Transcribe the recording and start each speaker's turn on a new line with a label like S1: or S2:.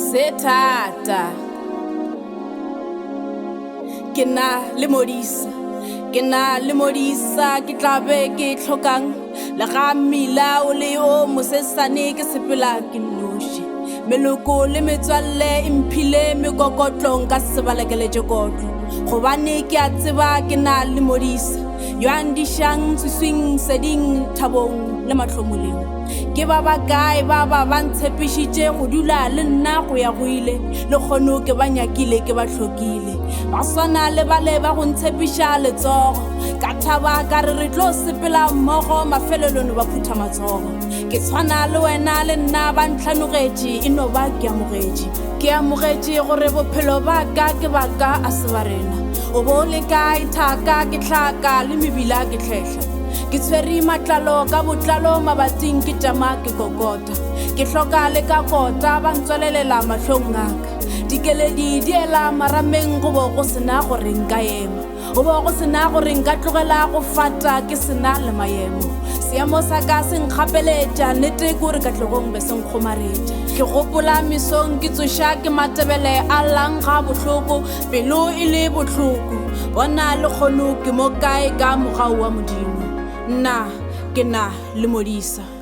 S1: Sethata ke na le modisa ke tlabe ke tlhokang le ga mmila o le o mosesane ke sepela ke noši meloko le metswalle imphile mekokotlong ka sebalekele kotlo gobane ke a tseba ke na le modisa yo andishang suswing seding thabong le matlhomoleng ke ba kae ba ntshepishitše go dula le nna go ya go ile le kgono ke ba nyakile ke ba tlhokile ba swana le bale ba go ntshepisha letsogo ka thaba ka re tlo sepela mmogo mafelelong ba phutha matsogo ke tshwana le wena le nna ba ntlhanogetše eno ba ke amogetše gore bophelo ba ka ke ba ka a se ba rena o bo le ka ithaka ke tlhaka le mebila ke tlhehla ke tshwere matlalo ka botlalo mabating ke tama ke kokota ke hloka le ka kota ba ntswelelela mahlong ngaka dikeledi di ela marameng go bo go sena gore nka ema go bo go sena gore nka tlogela go fata ke sena le maemo seemo sa ka se nkgapeletša nnete kore ka tlogong be se nkgomaretša ke gopola mesong ke tsoša ke matebele a langga bohloko pelo e le bohloko bona le kgono ke mo kae ka mogau wa modimo nna ke na le modisa